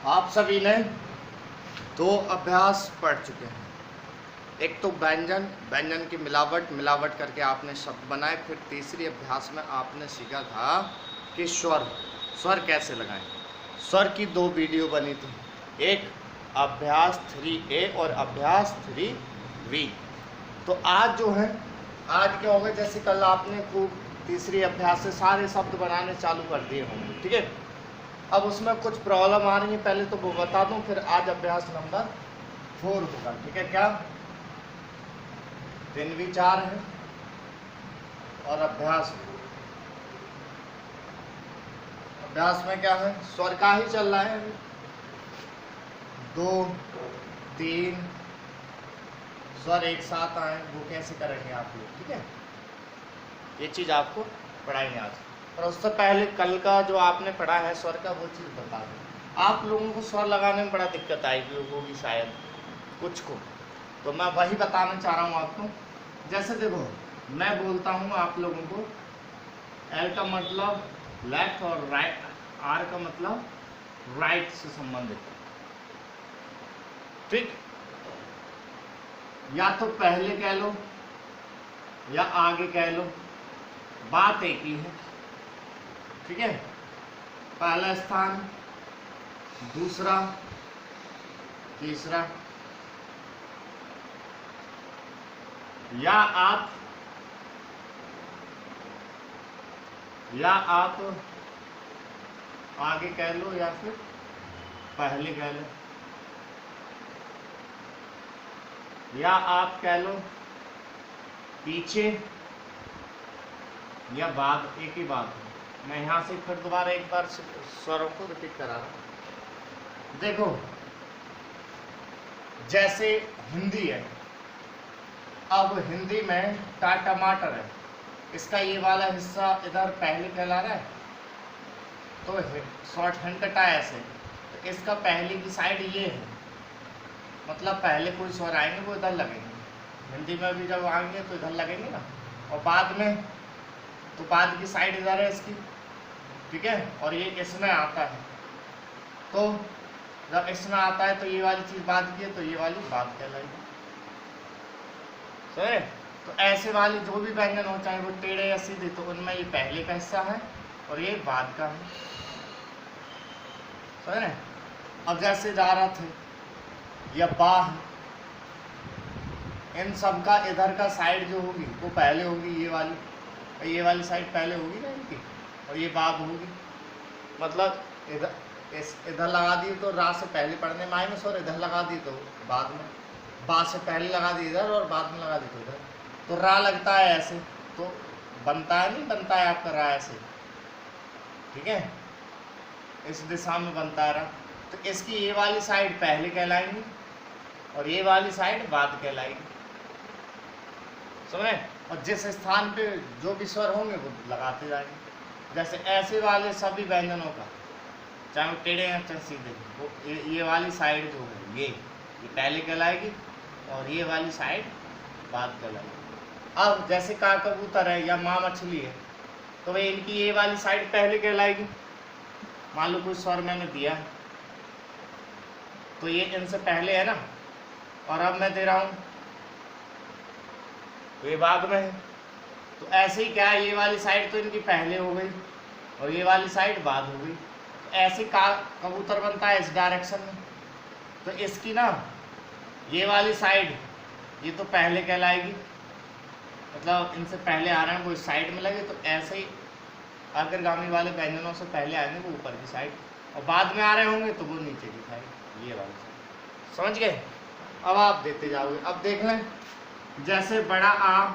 आप सभी ने दो अभ्यास पढ़ चुके हैं। एक तो व्यंजन, व्यंजन की मिलावट करके आपने शब्द बनाए। फिर तीसरी अभ्यास में आपने सीखा था कि स्वर कैसे लगाएं। स्वर की दो वीडियो बनी थी, एक अभ्यास 3A और अभ्यास 3B। तो आज जो है, आज क्या होगा, जैसे कल आपने खूब तीसरी अभ्यास से सारे शब्द बनाने चालू कर दिए होंगे, ठीक है। अब उसमें कुछ प्रॉब्लम आ रही है, पहले तो वो बता दूं, फिर आज अभ्यास नंबर 4 होगा, ठीक है। क्या दिन भी 4 है और अभ्यास में क्या है, स्वर का ही चल रहा है अभी। 2 3 स्वर एक साथ आए, वो कैसे करेंगे आप लोग, ठीक है। ये चीज़ आपको पढ़ाएंगे आज। और उससे पहले कल का जो आपने पढ़ा है स्वर का, वो चीज़ बता दूँ। आप लोगों को स्वर लगाने में बड़ा दिक्कत आएगी, होगी शायद कुछ को, तो मैं वही बताना चाह रहा हूँ आपको। जैसे देखो, मैं बोलता हूँ आप लोगों को, एल का मतलब लेफ्ट और राइट, आर का मतलब राइट से संबंधित, ठीक। या तो पहले कह लो या आगे कह लो, बात एक ही है, ठीक है। पहला स्थान, दूसरा, तीसरा। या आप आगे कह लो या फिर पहले कह लो, या आप कह लो पीछे या बाद, एक ही बात है। मैं यहाँ से फिर दोबारा एक बार स्वरों को रिपीट करा रहा हूँ। देखो, जैसे हिंदी है, अब हिंदी में टमाटर है, इसका ये वाला हिस्सा इधर पहले कहला रहा है, तो शॉर्ट हैंड कटा है ऐसे, तो इसका पहले की साइड ये है, मतलब पहले कोई स्वर आएंगे वो इधर लगेंगे। हिंदी में भी जब आएंगे तो इधर लगेंगे ना, और बाद में तो बाद की साइड इधर है इसकी, ठीक है। और ये इसमें आता है, तो जब इसमें आता है तो ये वाली चीज़ बाद की है, तो ये वाली बाद कहलाएगी, समझे। तो ऐसे वाली जो भी व्यंजन हो, चाहे वो टेढ़े या सीधे, तो उनमें ये पहले का हिस्सा है और ये बाद का है, समझे। अब जैसे जा रहा थे या बाह, इन सब का इधर का साइड जो होगी वो पहले होगी, ये वाली साइड पहले होगी ना इनकी, और ये बाद होगी। मतलब इधर लगा दी तो रा से पहले पढ़ने में आएंगे, और इधर लगा दी तो बाद में, बा से पहले लगा दी इधर और बाद में लगा दी तो इधर, तो रा लगता है ऐसे, तो बनता है, नहीं बनता है आपका रा ऐसे, ठीक है, इस दिशा में बनता है रा। तो इसकी ये वाली साइड पहले कहलाएंगी और ये वाली साइड बाद कहलाएगी, समझे। और जिस स्थान पे जो भी स्वर होंगे वो लगाते जाएंगे। जैसे ऐसे वाले सभी व्यंजनों का, चाहे वो टेढ़े हैं चाहे सीधे, वो ये वाली साइड जो है ये पहले कहलाएगी और ये वाली साइड बाद कहलाएगी। अब जैसे का कबूतर है या माँ मछली है, तो भाई इनकी ये वाली साइड पहले कहलाएगी। मान लो कोई स्वर मैंने दिया है, तो ये इनसे पहले है ना, और अब मैं दे रहा हूँ तो ये बाद में है। तो ऐसे ही क्या है, ये वाली साइड तो इनकी पहले हो गई और ये वाली साइड बाद हो गई। तो ऐसे का कबूतर बनता है इस डायरेक्शन में, तो इसकी ना ये वाली साइड ये तो पहले कहलाएगी, मतलब इनसे पहले आ रहे हैं वो इस साइड में लगे, तो ऐसे ही अग्रगामी वाले व्यंजनों से पहले आएंगे वो ऊपर की साइड, और बाद में आ रहे होंगे तो वो नीचे की साइड, ये वाली साइड, समझ गए। अब आप देते जाओगे। अब देख लें, जैसे बड़ा आ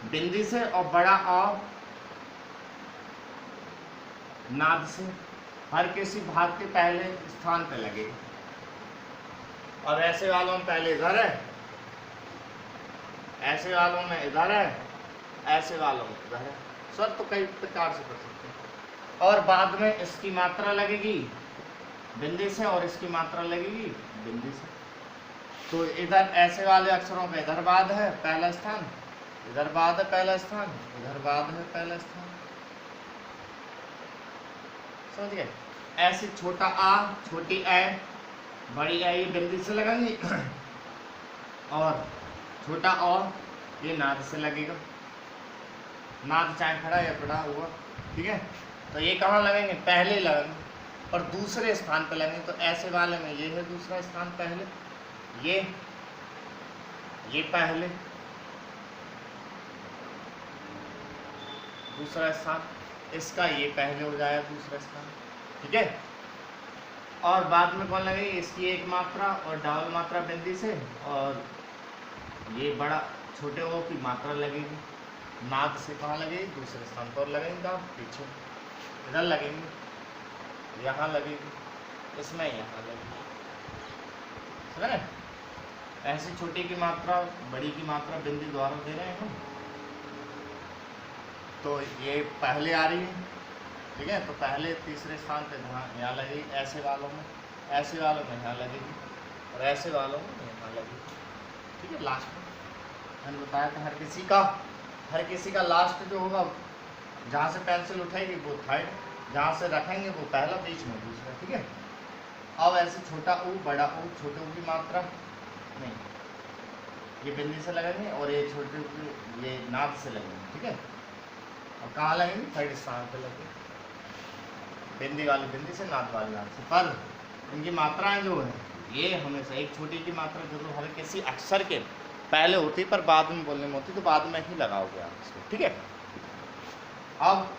बिंदी से और बड़ा आ नाद से हर किसी भाग के पहले स्थान पे लगेगा। और ऐसे वालों में पहले इधर है, ऐसे वालों में इधर है, ऐसे वालों में इधर है। स्वर तो कई प्रकार से कर सकते हैं। और बाद में इसकी मात्रा लगेगी बिंदी से और इसकी मात्रा लगेगी बिंदी से। तो इधर ऐसे वाले अक्षरों पे इधर बाद है पहला स्थान, इधर बाद है पहला स्थान, इधर बाद है पहला स्थान, समझ गए। ऐसे छोटा आ, छोटी ए, बड़ी ए ये बिंदी से लगाएंगे और छोटा और ये नाद से लगेगा, नाद चाहे खड़ा या पड़ा हुआ, ठीक है। तो ये कहाँ लगेंगे, पहले लगेंगे और दूसरे स्थान पर लगेंगे। तो ऐसे वाले में ये है दूसरा स्थान पहले, ये पहले दूसरा स्थान, इसका ये पहले हो जाएगा दूसरा स्थान, ठीक है। और बाद में कौन लगेगी, इसकी एक मात्रा और डबल मात्रा बिंदी से, और ये बड़ा छोटे ओ की मात्रा लगेगी, नाद से कहाँ लगेगी, दूसरे स्थान पर लगेंगे, आप पीछे इधर लगेंगे, यहाँ लगेगी, इसमें यहाँ लगेगी, समझ रहे। ऐसे छोटी की मात्रा बड़ी की मात्रा बिंदी द्वारा दे रहे हैं हम। तो ये पहले आ रही है, ठीक है। तो पहले तीसरे स्थान पे यहाँ लगेगी, ऐसे वालों में यहाँ लगेगी और ऐसे वालों में यहाँ लगेगी, ठीक है। लास्ट में मैंने बताया था हर किसी का लास्ट जो होगा, जहाँ से पेंसिल उठाएगी वो थर्ड, जहाँ से रखेंगे वो पहला, बीच में दूसरा, ठीक है। अब ऐसे छोटा ऊ बड़ा ऊ, छोटे ऊ की मात्रा नहीं, ये बिंदी से लगेंगे और ये छोटे ये नाद से लगेंगे, ठीक है। और कहाँ लगेंगे, थर्ड स्थान पे लगेंगे, बिंदी वाली बिंदी से, नाद वाली नाद से। पर इनकी मात्राएं जो है ये हमेशा एक छोटी की मात्रा जरूर हर किसी अक्षर के पहले होती, पर बाद में बोलने में होती, तो बाद में ही लगाओगे आप इसको, ठीक है। अब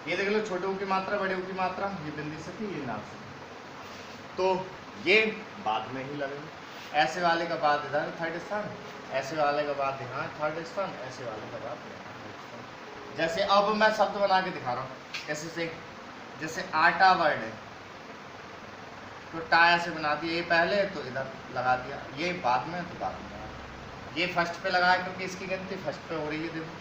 ये देख लो, छोटे ऊ की मात्रा बड़े ऊ की मात्रा, ये बिंदी से थी ये नाद से, तो ये बाद में ही लगेंगे। ऐसे वाले का बाद इधर थर्ड स्थान, ऐसे वाले का बाद यहाँ थर्ड स्थान, ऐसे वाले का बाद यहाँ थर्ड स्थान। जैसे अब मैं शब्द बना के दिखा रहा हूँ ऐसे से, जैसे आटा वर्ड है तो टा ऐसे बना दिया, ये पहले तो इधर लगा दिया, ये बाद में तो बाद में, ये फर्स्ट पे लगाया क्योंकि इसकी गिनती फर्स्ट पे हो रही है, देखो,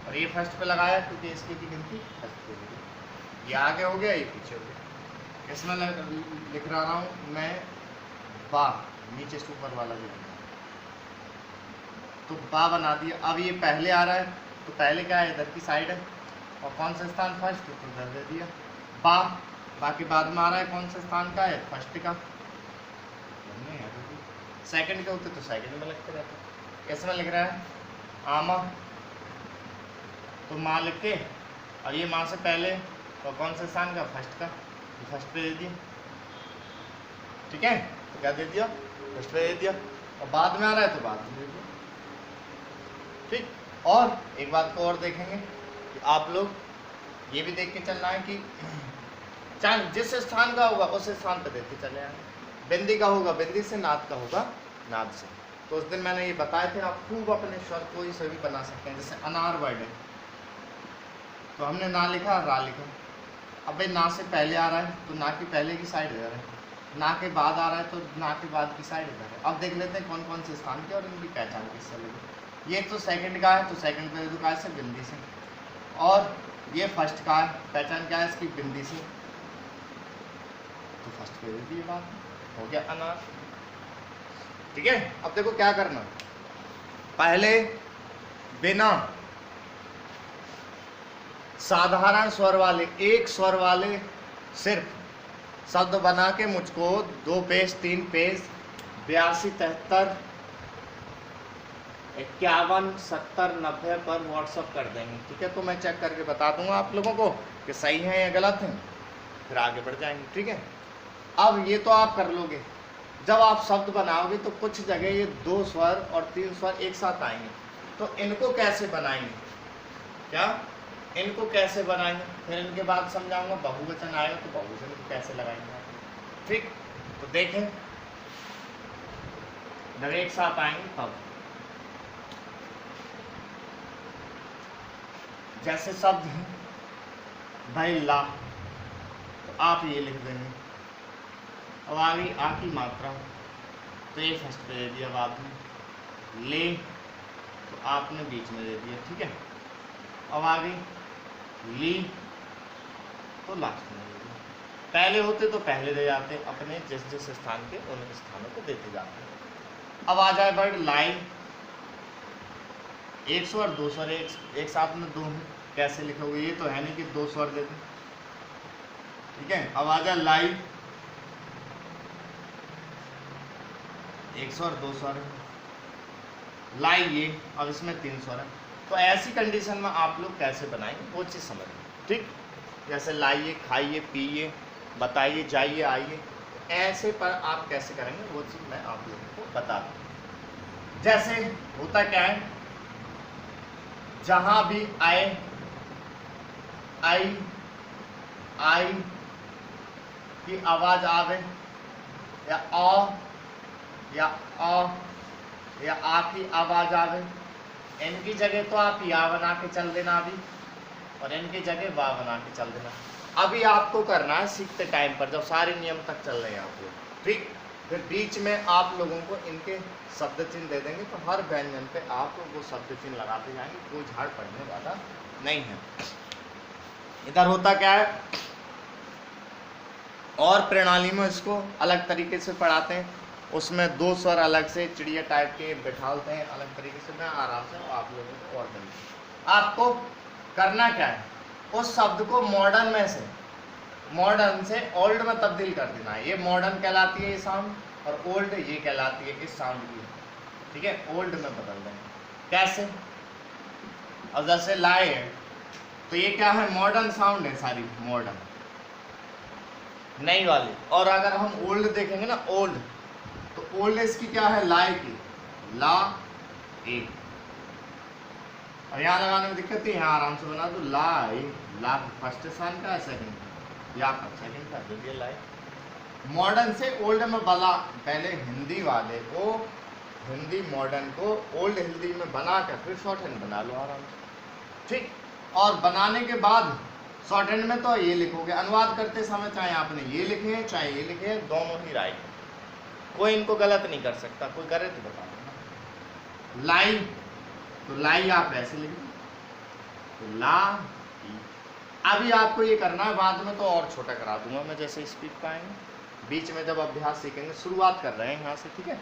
और ये फर्स्ट पे लगाया क्योंकि इसकी भी गिनती फर्स्ट पे हो रही है। ये आगे हो गया, ये पीछे हो गया। इसमें लिख रहा हूँ मैं बा, नीचे से ऊपर वाला जो तो बा बना दिया। अब ये पहले आ रहा है तो पहले क्या है, इधर की साइड है, और कौन सा स्थान फर्स्ट, तो इधर दे दिया बा। बाकी बाद में आ रहा है कौन सा स्थान का है, फर्स्ट का, सेकंड के होते तो सेकंड में लिखते रहते। इसमें लिख रहा है आमा, तो माँ लिख के, और ये माँ से पहले और कौन सा स्थान का, फर्स्ट का, तो फर्स्ट पे दे दिया, ठीक है। तो क्या दे दिया, फर्स्ट पे दे दिया, और बाद में आ रहा है तो बाद में दे दिया, ठीक। और एक बात को और देखेंगे कि आप लोग ये भी देख के चलना है कि चाहे जिस स्थान का होगा उस स्थान पे देते चले आए। बिंदी का होगा बिंदी से, नाद का होगा नाद से। तो उस दिन मैंने ये बताए थे, आप खूब अपने स्वर कोई से भी बना सकते हैं। जैसे अनार वर्ड है तो हमने ना लिखा, रा लिखा। अब भाई ना से पहले आ रहा है तो ना की पहले की साइड इधर है, ना के बाद आ रहा है तो ना के बाद की साइड इधर है। अब देख लेते हैं कौन कौन से स्थान के और इनकी पहचान किससे लगी। ये तो सेकंड का है तो सेकंड पे दे से बिंदी से, और ये फर्स्ट का है, पहचान क्या है इसकी, बिंदी से, तो फर्स्ट पे दे दी, बात हो गया अनार, ठीक है। अब देखो क्या करना, पहले बिना साधारण स्वर वाले, एक स्वर वाले सिर्फ शब्द बना के मुझको 2 पेज 3 पेज 82 73 51 70 90 पर व्हाट्सअप कर देंगे, ठीक है। तो मैं चेक करके बता दूंगा आप लोगों को कि सही है या गलत है, फिर आगे बढ़ जाएंगे, ठीक है। अब ये तो आप कर लोगे, जब आप शब्द बनाओगे तो कुछ जगह ये 2 स्वर और 3 स्वर एक साथ आएंगे, तो इनको कैसे बनाएंगे, क्या इनको कैसे बनाएंगे, फिर इनके बाद समझाऊंगा। बहुवचन आएगा तो बहुवचन को कैसे लगाएंगे, ठीक। तो देखें जब एक साथ आएंगे तब, जैसे शब्द है भाई ला, तो आप ये लिख देंगे। अब आ गई आ की मात्रा, तो ये फर्स्ट पे दे दिया, बाद में ले तो आपने बीच में दे दिया, ठीक है। अब आ गई ली तो लास्ट में दे दिया। पहले होते तो पहले दे जाते, अपने जिस जिस स्थान के उन स्थानों को देते जाते हैं। अब आ जाए वर्ड लाई, 1 स्वर 2 स्वर एक साथ में 2 हैं, कैसे लिखोगे, ये तो है नहीं कि 2 स्वर देते, ठीक है। अब आ जाए लाई, 1 स्वर 2 स्वर लाई ये, अब इसमें 3 स्वर है। तो ऐसी कंडीशन में आप लोग कैसे बनाएंगे वो चीज़ समझ लें, ठीक। जैसे लाइए, खाइए, पिए, बताइए, जाइए, आइए, ऐसे पर आप कैसे करेंगे वो चीज़ मैं आप लोगों को बता दूँ। जैसे होता क्या है, जहाँ भी आए, आई, आई की आवाज़ आवे, या या आ की आवाज़ आवे, इनकी जगह तो आप या बना के चल देना अभी, और इनकी जगह वाह बना के चल देना। अभी आपको करना है सीखते टाइम पर, जब सारे नियम तक चल रहे हैं आप लोग, ठीक। फिर बीच में आप लोगों को इनके शब्द चिन्ह दे देंगे, तो हर व्यंजन पे आप वो शब्द चिन्ह लगाते जाएंगे, कोई झाड़ पड़ने वाला नहीं है। इधर होता क्या है, और प्रणाली में इसको अलग तरीके से पढ़ाते हैं, उसमें 2 स्वर अलग से चिड़िया टाइप के बिठाते हैं अलग तरीके से। मैं आराम से आप लोगों को और करेंगे। आपको करना क्या है, उस शब्द को मॉडर्न से ओल्ड में तब्दील कर देना है। ये मॉडर्न कहलाती है ये साउंड, और ओल्ड ये कहलाती है इस साउंड की, ठीक है। ओल्ड में बदल देंगे। कैसे, अब जैसे लाए है, तो ये क्या है, मॉडर्न साउंड है, सारी मॉडर्न नई वाली। और अगर हम ओल्ड देखेंगे ना, ओल्ड, तो ओल्ड इसकी क्या है, लाए की, ला ए। और यहाँ लगाने में दिक्कत है, यहाँ आराम से बना दो, ला फर्स्ट स्थान का है, सेकंड या सेकंड का, जो भी लाए। मॉडर्न से ओल्ड में बना, पहले हिंदी वाले को, हिंदी मॉडर्न को ओल्ड हिंदी में बना कर फिर शॉर्ट हैंड बना लो आराम से, ठीक। और बनाने के बाद शॉर्ट हैंड में तो ये लिखोगे, अनुवाद करते समय चाहे आपने ये लिखे हैं चाहे ये लिखे हैं, दोनों ही राइट, कोई इनको गलत नहीं कर सकता। कोई करे तो बता देना। लाई, तो लाई आप ऐसे लिखें, तो ला। अभी आपको ये करना है, बाद में तो और छोटा करा दूंगा मैं जैसे स्पीड पाएंगे, बीच में जब अभ्यास सीखेंगे। शुरुआत कर रहे हैं यहाँ से, ठीक है,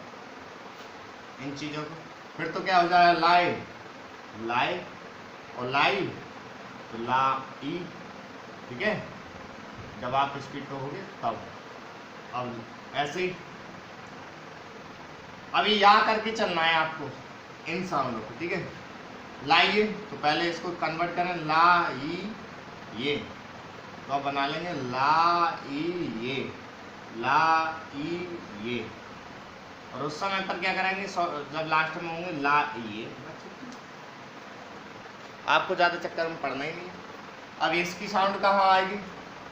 इन चीज़ों को। फिर तो क्या हो जाएगा, लाए, लाए, और लाई, तो ला ई, ठीक है। जब आप स्पीड पे होगे तब। अब ऐसे ही अभी या करके चलना है आपको इन साउंडों को, ठीक है। लाइए, तो पहले इसको कन्वर्ट करें, ला ई ये, तो आप बना लेंगे ला ई ये, ला ई ये। और उस समय पर क्या करेंगे, जब लास्ट में होंगे ला ई ये। आपको ज़्यादा चक्कर में पड़ना ही नहीं है। अब इसकी साउंड कहाँ आएगी,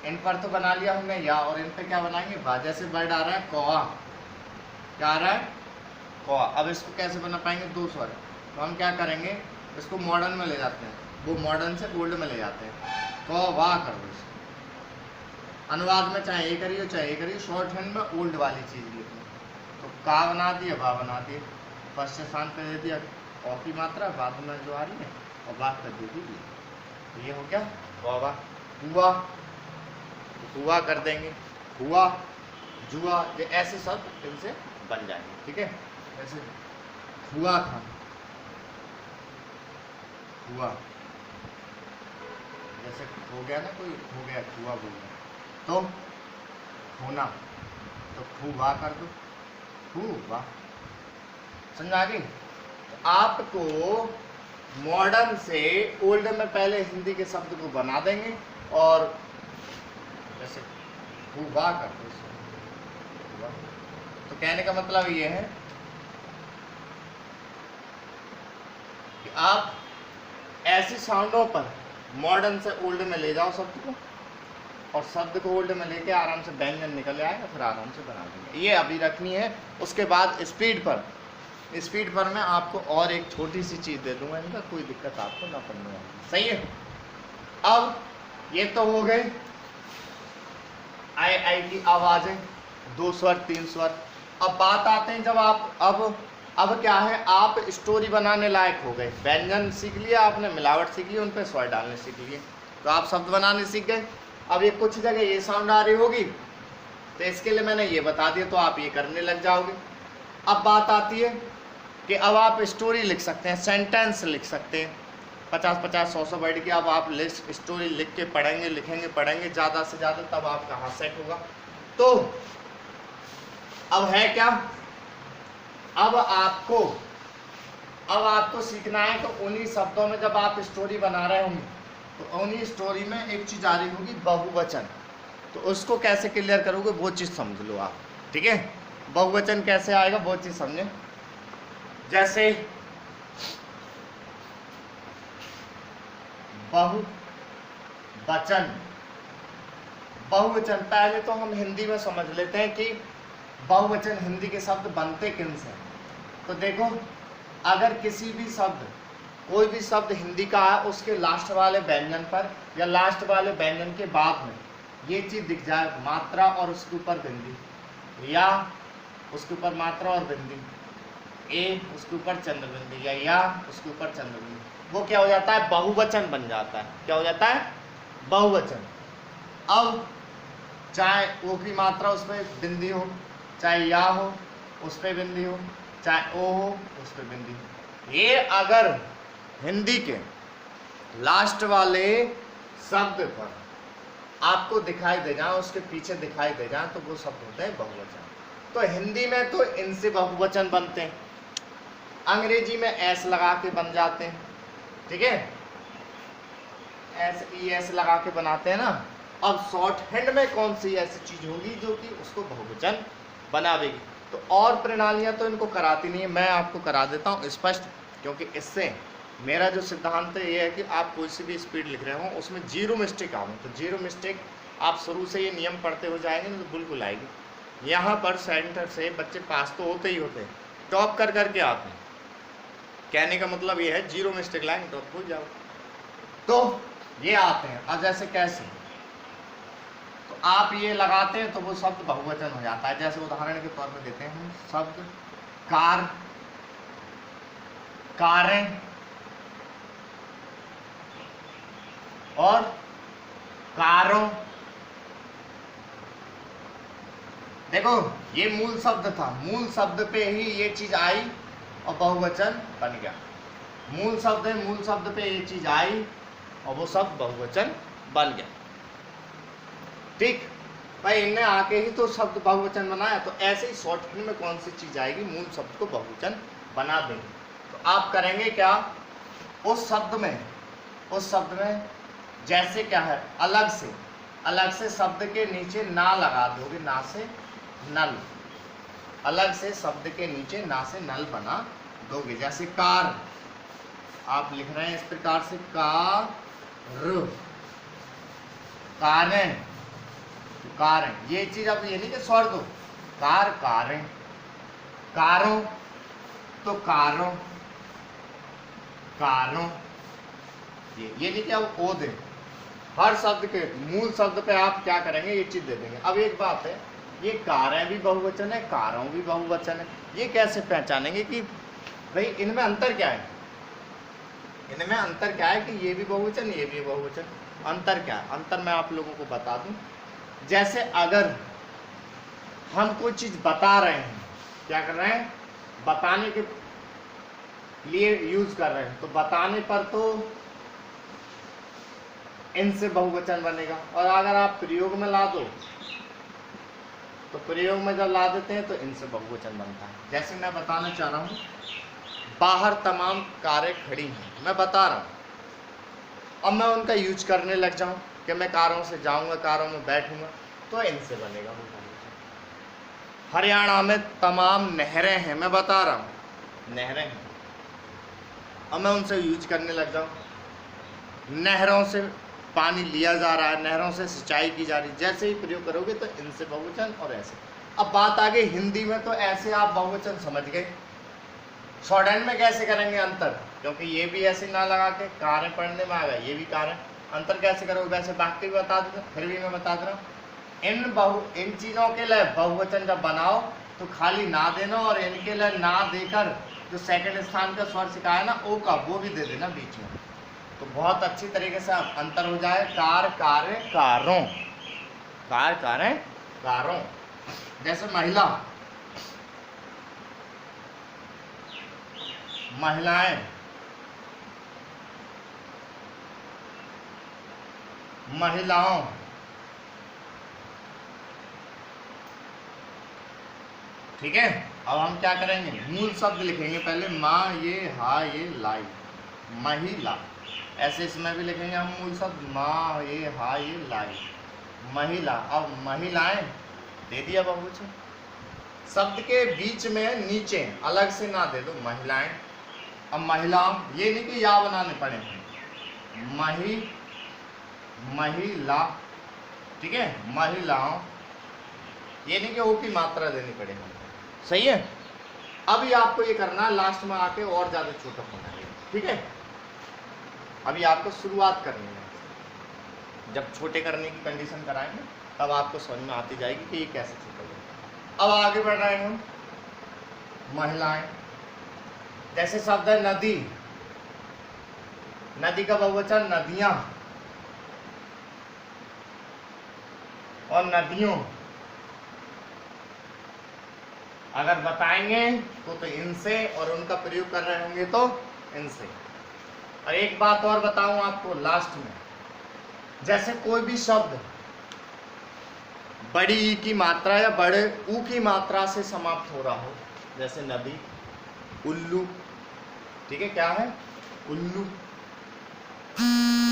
इन पर तो बना लिया हमने या, और इन पे क्या बनाएंगे, बा। जैसे वर्ड आ रहा है कौआ, क्या आ रहा है, कौआ। अब इसको कैसे बना पाएंगे, 2 स्वर, तो हम क्या करेंगे, इसको मॉडर्न में ले जाते हैं, वो मॉडर्न से ओल्ड में ले जाते हैं, कौवा कर दो। अनुवाद में चाहे ये करिए चाहे ये करिए, शॉर्ट हैंड में ओल्ड वाली चीज़ लिखनी। तो का बना दिया, बा बना दिए, फर्स्ट स्थान पे दे दिया औ की मात्रा, बाद में जो आ रही है, और बात कर दी थी, तो ये हो गया कौवा। हुआ, तो हुआ कर देंगे, हुआ, जुआ, ये ऐसे सब इनसे बन जाएंगे, ठीक है। जैसे हुआ था, हुआ, जैसे हो गया ना, कोई हो गया, हुआ बोल गया, तो होना, तो हुआ कर दो, हुआ। समझ आ गई। तो आपको मॉडर्न से ओल्ड में पहले हिंदी के शब्द को बना देंगे, और जैसे हुआ कर दो, हुआ। तो कहने का मतलब ये है कि आप ऐसे साउंडों पर मॉडर्न से ओल्ड में ले जाओ शब्द को, और शब्द को ओल्ड में लेके आराम से व्यंजन निकल आएगा, फिर आराम से बना देंगे। ये अभी रखनी है। उसके बाद स्पीड पर मैं आपको और एक छोटी सी चीज़ दे दूंगा, इनका कोई दिक्कत आपको ना पड़ने वाली, सही है। अब ये तो हो गए आई की आवाज़ें, 2 स्वर 3 स्वर। अब बात आते हैं जब आप अब क्या है, आप स्टोरी बनाने लायक हो गए, व्यंजन सीख लिया आपने, मिलावट सीख ली, उन पर स्वर डालने सीख लिए, तो आप शब्द बनाने सीख गए। अब ये कुछ जगह ये साउंड आ रही होगी, तो इसके लिए मैंने ये बता दिया, तो आप ये करने लग जाओगे। अब बात आती है कि अब आप स्टोरी लिख सकते हैं, सेंटेंस लिख सकते हैं, 50-50, 100-100 वर्ड की अब आप लिस्ट स्टोरी लिख के पढ़ेंगे, लिखेंगे, पढ़ेंगे ज़्यादा से ज़्यादा, तब आपका हाथ सेट होगा। तो अब है क्या, अब आपको सीखना है तो उन्हीं शब्दों में जब आप स्टोरी बना रहे होंगे तो उन्हीं स्टोरी में एक चीज़ आ रही होगी बहुवचन, तो उसको कैसे क्लियर करोगे वो चीज़ समझ लो आप, ठीक है। बहुवचन कैसे आएगा वो चीज़ समझे। जैसे बहुवचन, पहले तो हम हिंदी में समझ लेते हैं कि बहुवचन हिंदी के शब्द बनते किन से। तो देखो, अगर किसी भी शब्द, कोई भी शब्द हिंदी का है, उसके लास्ट वाले व्यंजन पर या लास्ट वाले व्यंजन के बाद में ये चीज़ दिख जाए, मात्रा और उसके ऊपर बिंदी, या उसके ऊपर मात्रा और बिंदी, ए उसके ऊपर चंद्र बिंदी, या उसके ऊपर चंद्र बिंदी, वो क्या हो जाता है, बहुवचन बन जाता है। क्या हो जाता है, बहुवचन। अब चाहे ओ की मात्रा उस पर बिंदी हो, चाहे या हो उस पर बिंदी हो, चाहे ओ हो उस पर बिंदी हो, ये अगर हिंदी के लास्ट वाले शब्द पर आपको दिखाई दे जाए, उसके पीछे दिखाई दे जाए, तो वो शब्द होते हैं बहुवचन। तो हिंदी में तो इनसे बहुवचन बनते हैं, अंग्रेजी में एस लगा के बन जाते हैं, ठीक है, एस लगा के बनाते हैं ना। अब शॉर्ट हैंड में कौन सी ऐसी चीज होगी जो कि उसको बहुवचन बनावेगी। तो और प्रणालियां तो इनको कराती नहीं है, मैं आपको करा देता हूँ स्पष्ट, क्योंकि इससे मेरा जो सिद्धांत है ये है कि आप कोई सी भी स्पीड लिख रहे हो उसमें जीरो मिस्टेक आऊँ, तो जीरो मिस्टेक आप शुरू से ये नियम पढ़ते हो जाएंगे तो बिल्कुल आएगी। यहाँ पर सेंटर से बच्चे पास तो होते ही होते हैं, टॉप कर करके आते हैं, कहने का मतलब ये है जीरो मिस्टेक लाइन टॉप हो जाओ, तो ये आते हैं। अब जैसे कैसे, तो आप ये लगाते हैं तो वो शब्द बहुवचन हो जाता है। जैसे उदाहरण के तौर पर देते हैं हम शब्द कार, कारें और कारों। देखो ये मूल शब्द था, मूल शब्द पे ही ये चीज आई और बहुवचन बन गया। मूल शब्द है, मूल शब्द पे ये चीज आई और वो शब्द बहुवचन बन गया, ठीक भाई। इनने आके ही तो शब्द बहुवचन बनाया, तो ऐसे ही शॉर्टकट में कौन सी चीज आएगी, मूल शब्द को बहुवचन बना देंगे। तो आप करेंगे क्या, उस शब्द में जैसे क्या है, अलग से शब्द के नीचे ना लगा दोगे, ना से नल, अलग से शब्द के नीचे ना से नल बना दोगे। जैसे कार आप लिख रहे हैं इस प्रकार से, कार, कारें, कारें, ये चीज आप ये नहीं कि छोड़ दो, कार, कारें, कारों तो कारों, कारों, ये नहीं कि आप ओ दें, हर शब्द के मूल शब्द पे आप क्या करेंगे, ये चीज दे देंगे। अब एक बात है, ये कारें भी बहुवचन है, कारों भी बहुवचन है, ये कैसे पहचानेंगे कि भाई इनमें अंतर क्या है, इनमें अंतर क्या है कि ये भी बहुवचन ये भी बहुवचन, अंतर क्या है, अंतर मैं आप लोगों को बता दूं। जैसे अगर हम कोई चीज बता रहे हैं, क्या कर रहे हैं, बताने के लिए यूज कर रहे हैं, तो बताने पर तो इनसे बहुवचन बनेगा, और अगर आप प्रयोग में ला दो तो प्रयोग में जब ला देते हैं तो इनसे बहुवचन बनता है। जैसे मैं बताना चाह रहा हूँ, बाहर तमाम कारें खड़ी हैं, मैं बता रहा हूँ, अब मैं उनका यूज करने लग जाऊँ कि मैं कारों से जाऊँगा, कारों में बैठूंगा, तो इनसे बनेगा वो बहुवचन। हरियाणा में तमाम नहरें हैं, मैं बता रहा हूँ नहरें हैं, अब मैं उनसे यूज करने लग जाऊँ, नहरों से पानी लिया जा रहा है, नहरों से सिंचाई की जा रही है, जैसे ही प्रयोग करोगे तो इनसे बहुवचन और ऐसे। अब बात आ गई हिंदी में, तो ऐसे आप बहुवचन समझ गए। शॉर्ट हैंड में कैसे करेंगे अंतर, क्योंकि ये भी ऐसे ना लगा के कारें पढ़ने में आ गए, ये भी कारें, अंतर कैसे करोगे, वैसे बाकी भी बता दूँ, फिर भी मैं बता दे रहा हूँ। इन चीज़ों के लिए बहुवचन जब बनाओ तो खाली ना देना, और इनके लिए ना देकर जो सेकंड स्थान का स्वर सिखाया ना ओ का, वो भी दे देना बीच में, तो बहुत अच्छी तरीके से अंतर हो जाए। कार, कारें, कारों, कार, कारें, कारों। जैसे महिला, महिलाएं, महिलाओं। ठीक है, अब हम क्या करेंगे, मूल शब्द लिखेंगे पहले, माँ ये हा ये लाई, महिला। ऐसे इसमें भी लिखेंगे हम मूल शब्द, माँ ये हा ये लाई, महिला। अब महिलाएं दे दिया बाबू जी, शब्द के बीच में नीचे अलग से ना दे दो, महिलाएं। अब महिलाओं, ये नहीं कि या बनाने पड़े, महिला, ठीक है, महिलाओं, ये नहीं कि ओ की मात्रा देनी पड़ेगी। सही है। अभी आपको ये करना, लास्ट में आके और ज्यादा छोटा बनाएंगे, ठीक है। अभी आपको शुरुआत करनी है, जब छोटे करने की कंडीशन कराएंगे तब आपको समझ में आती जाएगी कि ये कैसे छोटा होगा। अब आगे बढ़ रहे हैं हम, महिलाएं। जैसे शब्द है नदी, नदी का बहुवचन नदियां और नदियों। अगर बताएंगे तो इनसे, और उनका प्रयोग कर रहे होंगे तो इनसे। और एक बात और बताऊं आपको लास्ट में, जैसे कोई भी शब्द बड़ी ई की मात्रा या बड़े ऊ की मात्रा से समाप्त हो रहा हो, जैसे नदी, उल्लू, ठीक है, क्या है, उल्लू,